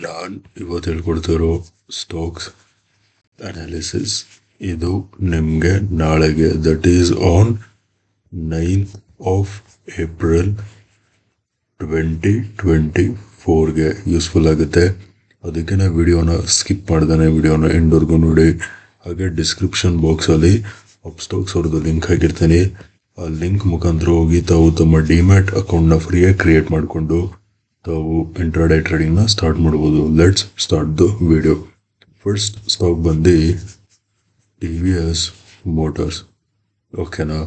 ನಾನು ಇವತ್ತು ಹೇಳ್ಕೊಡ್ತಿರೋ stocks analysis ಇದು ನಿಮಗೆ ನಾಳೆಗೆ that is on 9th of April 2024ಗೆ ಯೂಸ್ಫುಲ್ ಆಗುತ್ತೆ. ಅದಕ್ಕೆ ವಿಡಿಯೋನ ಸ್ಕಿಪ್ ಮಾಡ್ದಾನೆ ವಿಡಿಯೋನ ಎಂಡ್ವರೆಗೂ ನೋಡಿ. ಹಾಗೆ ಡಿಸ್ಕ್ರಿಪ್ಷನ್ ಬಾಕ್ಸಲ್ಲಿ ಅಪ್ಸ್ಟಾಕ್ಸ್ ಅವ್ರದ್ದು ಲಿಂಕ್ ಹಾಕಿರ್ತೀನಿ. ಆ ಲಿಂಕ್ ಮುಖಾಂತರ ಹೋಗಿ ತಾವು ತಮ್ಮ ಡಿಮ್ಯಾಟ್ ಅಕೌಂಟ್ನ ಫ್ರೀಯಾಗಿ ಕ್ರಿಯೇಟ್ ಮಾಡಿಕೊಂಡು ತಾವು ಇಂಟ್ರಾಡೇ ಟ್ರೇಡಿಂಗ್ನ ಸ್ಟಾರ್ಟ್ ಮಾಡ್ಬೋದು. Let's start the video. First stock ಬಂದು TVS ಮೋಟರ್ಸ್. ಓಕೆನಾ?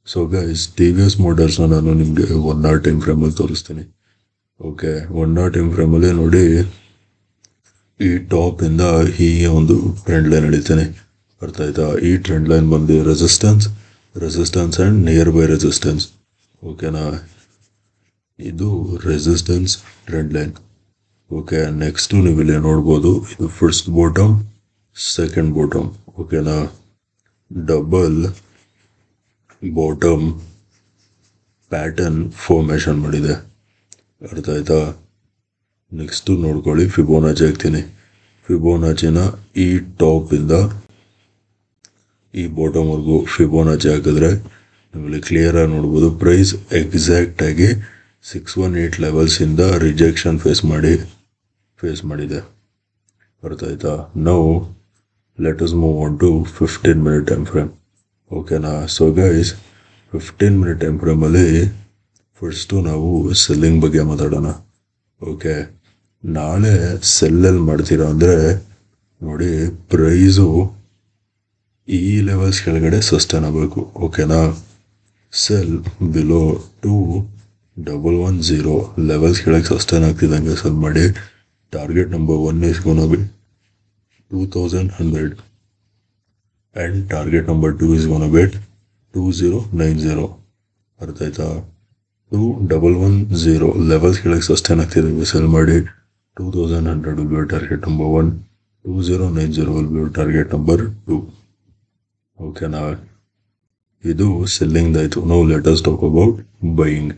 ಸೊ ಗೈಸ್, TVS ಮೋಟರ್ಸ್ನ ನಾನು ನಿಮಗೆ 1 hour ಟೈಮ್ ಫ್ರೇಮಲ್ಲಿ ತೋರಿಸ್ತೀನಿ. ಓಕೆ, 1 hour ಟೈಮ್ ಫ್ರೇಮಲ್ಲಿ ನೋಡಿ, ಈ ಟಾಪಿಂದ ಹೀಗೆ ಒಂದು ಟ್ರೆಂಡ್ ಲೈನ್ ಎಳಿತೀನಿ. ಅರ್ಥ ಆಯ್ತಾ? ಈ ಟ್ರೆಂಡ್ ಲೈನ್ ಬಂದು resistance and near by resistance. ಓಕೆನಾ? ಇದು resistance trend line. Okay, next ನೀವು ಇಲ್ಲಿ ನೋಡ್ಬೋದು, ಇದು ಫಸ್ಟ್ ಬಾಟಮ್, ಸೆಕೆಂಡ್ ಬಾಟಮ್. ಓಕೆನಾ? ಡಬಲ್ ಬಾಟಮ್ ಪ್ಯಾಟರ್ನ್ ಫಾರ್ಮೇಷನ್ ಮಾಡಿದೆ. ಅರ್ಥ ಆಯ್ತಾ? ನೆಕ್ಸ್ಟು ನೋಡ್ಕೊಳ್ಳಿ, ಫಿಬೋನಾಚಿ ಹಾಕ್ತೀನಿ. ಫಿಬೋನಾಚಿನ ಈ ಟಾಪಿಂದ ಈ ಬಾಟಮ್ವರೆಗೂ ಫಿಬೋನಾಚಿ ಹಾಕಿದ್ರೆ ನಿಮ್ಮಲ್ಲಿ ಕ್ಲಿಯರಾಗಿ ನೋಡ್ಬೋದು, ಪ್ರೈಸ್ ಎಕ್ಸಾಕ್ಟಾಗಿ 618 ಲೆವೆಲ್ಸಿಂದ ರಿಜೆಕ್ಷನ್ ಫೇಸ್ ಮಾಡಿದೆ. ಅರ್ಥ ಆಯ್ತಾ? ನಾವು let us move on to 15 minute time frame. ಓಕೆನಾ? ಸೊ ಗೈಸ್, 15 minute ಟೈಮ್ ಫ್ರೇಮಲ್ಲಿ ಫಸ್ಟು ನಾವು ಸೆಲ್ಲಿಂಗ್ ಬಗ್ಗೆ ಮಾತಾಡೋಣ. ಓಕೆ, ನಾಳೆ ಸೆಲ್ಲಲ್ಲಿ ಮಾಡ್ತೀರಾ ಅಂದರೆ ನೋಡಿ, ಪ್ರೈಸು ಈ ಲೆವೆಲ್ಸ್ ಕೆಳಗಡೆ ಸಸ್ಟೈನ್ ಆಗಬೇಕು. ಓಕೆನಾ? ಸೆಲ್ ಬಿಲೋ 2110 ಲೆವೆಲ್ಸ್ ಕೆಳಗೆ ಸಸ್ಟೈನ್ ಆಗ್ತಿದ್ದಂಗೆ ಸೆಲ್ ಮಾಡಿ. Target number 1 is gonna be 2100 and target number 2 is gonna be 2090. ಅರ್ಥ ಆಯ್ತಾ? 2110 ಲೆವೆಲ್ಸ್ ಕೆಳಗೆ ಸಸ್ಟೈನ್ ಆಗ್ತಿದ್ದಂಗೆ ಸೆಲ್ ಮಾಡಿ. 2100 will be target number 1, 2090 will be target number 2. ಓಕೆನಾ? ಇದು ಸೆಲ್ಲಿಂಗ್ ಆಯಿತು. ನಾವು let us talk about buying.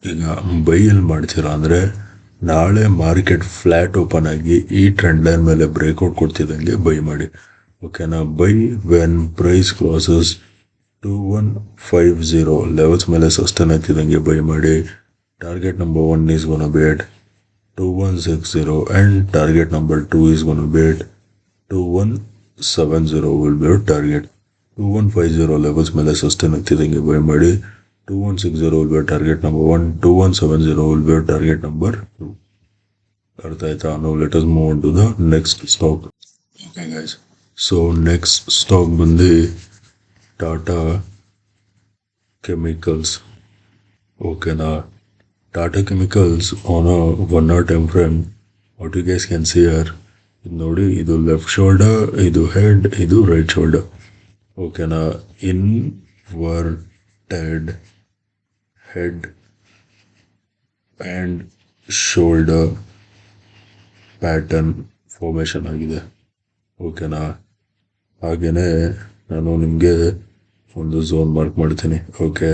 ಈಗ ಬೈಯಲ್ಲಿ ಮಾಡ್ತೀರಾ ಅಂದರೆ ನಾಳೆ ಮಾರ್ಕೆಟ್ ಫ್ಲ್ಯಾಟ್ ಓಪನ್ ಆಗಿ ಈ ಟ್ರೆಂಡ್ ಲೈನ್ ಮೇಲೆ ಬ್ರೇಕ್ಔಟ್ ಕೊಡ್ತಿದ್ದಂಗೆ ಬೈ ಮಾಡಿ. ಓಕೆನಾ? Buy when price crosses 2150 levels ಮೇಲೆ ಸಸ್ಟೈನ್ ಆಗ್ತಿದ್ದಂಗೆ ಬೈ ಮಾಡಿ. Target number 1 is gonna be at 2160 and target number 2 is gonna be at 2170 will be your target. 2150 levels ಮೇಲೆ ಸಸ್ಟೈನ್ ಆಗ್ತಿದ್ದಂಗೆ ಬೈ ಮಾಡಿ. 2160 will be target number 1, 2170 will be target number 2. ಅರ್ಥ ಆಯ್ತಾ? ನಾವು let us move on to the next stock. Okay guys, so next stock ಬಂದು Tata Chemicals. ಓಕೆನಾ? Tata Chemicals on a 1 hour time frame. What you guys can see here, ಇದು ನೋಡಿ, ಇದು left shoulder, ಇದು head, ಇದು ರೈಟ್ ಶೋಲ್ಡರ್. ಓಕೆನಾ? Inverted head and shoulder pattern formation ಆಗಿದೆ. ಓಕೆನಾ? ಹಾಗೆಯೇ ನಾನು ನಿಮಗೆ ಒಂದು ಝೋನ್ ಮಾರ್ಕ್ ಮಾಡ್ತೀನಿ. ಓಕೆ,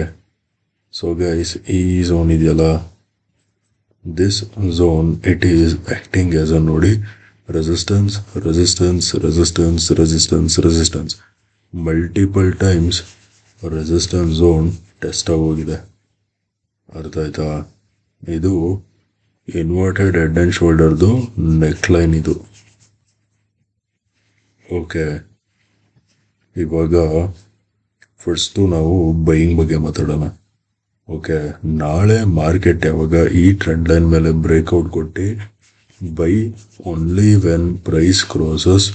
ಸೊ ಗೈಸ್, ಈ ಝೋನ್ ಇದೆಯಲ್ಲ, this zone it is acting as a ನೋಡಿ resistance multiple times resistance zone test ಆಗೋಗಿದೆ. ಅರ್ಥ ಆಯ್ತಾ? ಇದು ಇನ್ವರ್ಟೆಡ್ ಹೆಡ್ ಆ್ಯಂಡ್ ಶೋಲ್ಡರ್ದು ನೆಕ್ ಲೈನ್ ಇದು. ಓಕೆ, ಇವಾಗ ಫಸ್ಟು ನಾವು ಬೈಯಿಂಗ್ ಬಗ್ಗೆ ಮಾತಾಡೋಣ. ಓಕೆ, ನಾಳೆ ಮಾರ್ಕೆಟ್ ಯಾವಾಗ ಈ ಟ್ರೆಂಡ್ ಲೈನ್ ಮೇಲೆ ಬ್ರೇಕ್ಔಟ್ ಕೊಟ್ಟು buy only when price crosses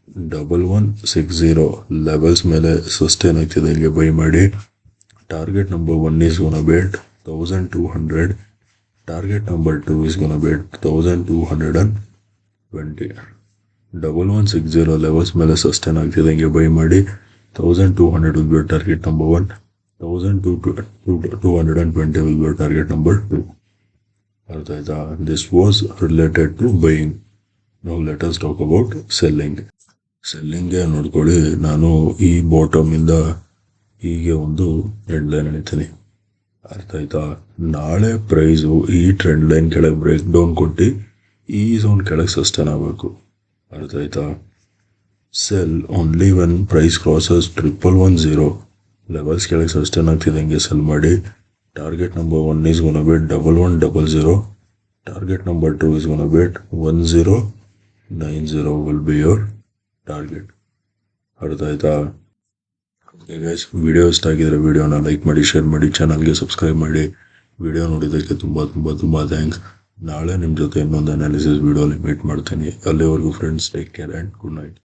1160 levels ಮೇಲೆ ಸಸ್ಟೈನ್ ಆಗ್ತಿದೆ ಹೀಗೆ ಬೈ ಮಾಡಿ. Target number 1 is gonna be 1200, target number 2 is gonna be 1220. 1160 levels ಮೇಲೆ ಸಸ್ಟೈನ್ ಆಗ್ತಿದೆ ಹೀಗೆ ಬೈ ಮಾಡಿ. 1200 will be target number 1, 1220 will be target number 2. ಅರ್ಥ ಆಯ್ತಾ? ದಿಸ್ ವಾಸ್ ರಿಲೇಟೆಡ್ ಟು ಬೈಯಿಂಗ್. ನಾವು let us talk about selling. ಸೆಲ್ಲಿಂಗ್ಗೆ ನೋಡ್ಕೊಳ್ಳಿ, ನಾನು ಈ ಬಾಟಮಿಂದ ಹೀಗೆ ಒಂದು ಟ್ರೆಂಡ್ ಲೈನ್ ಎಳಿತೀನಿ. ಅರ್ಥ ಆಯ್ತಾ? ನಾಳೆ ಪ್ರೈಸು ಈ ಟ್ರೆಂಡ್ ಲೈನ್ ಕೆಳಗೆ ಬ್ರೇಕ್ ಡೌನ್ ಕೊಟ್ಟು ಈ ಝೋನ್ ಕೆಳಗೆ ಸಸ್ಟೈನ್ ಆಗಬೇಕು. ಅರ್ಥ ಆಯ್ತಾ? Sell only when price crosses 1110 levels ಕೆಳಗೆ ಸಸ್ಟೈನ್ ಆಗ್ತಿದ್ದಂಗೆ ಸೆಲ್ ಮಾಡಿ. Target number 1 is gonna be 1100. Target number 2 is gonna be 1090 will be your target. ಅರ್ಥ ಆಯ್ತಾ? ಓಕೆ ಗೈಸ್, ವಿಡಿಯೋ ಇಷ್ಟ ಆಗಿದ್ರೆ ವಿಡಿಯೋನ ಲೈಕ್ ಮಾಡಿ, ಶೇರ್ ಮಾಡಿ, ಚಾನಲ್ಗೆ ಸಬ್ಸ್ಕ್ರೈಬ್ ಮಾಡಿ. ವಿಡಿಯೋ ನೋಡಿದ್ದಕ್ಕೆ ತುಂಬ ಥ್ಯಾಂಕ್ಸ್. ನಾಳೆ ನಿಮ್ಮ ಜೊತೆ ಇನ್ನೊಂದು ಅನಾಲಿಸಿಸ್ ವಿಡಿಯೋಲಿ ಮೀಟ್ ಮಾಡ್ತೀನಿ. ಅಲ್ಲಿವರೆಗೂ friends, take care and good night.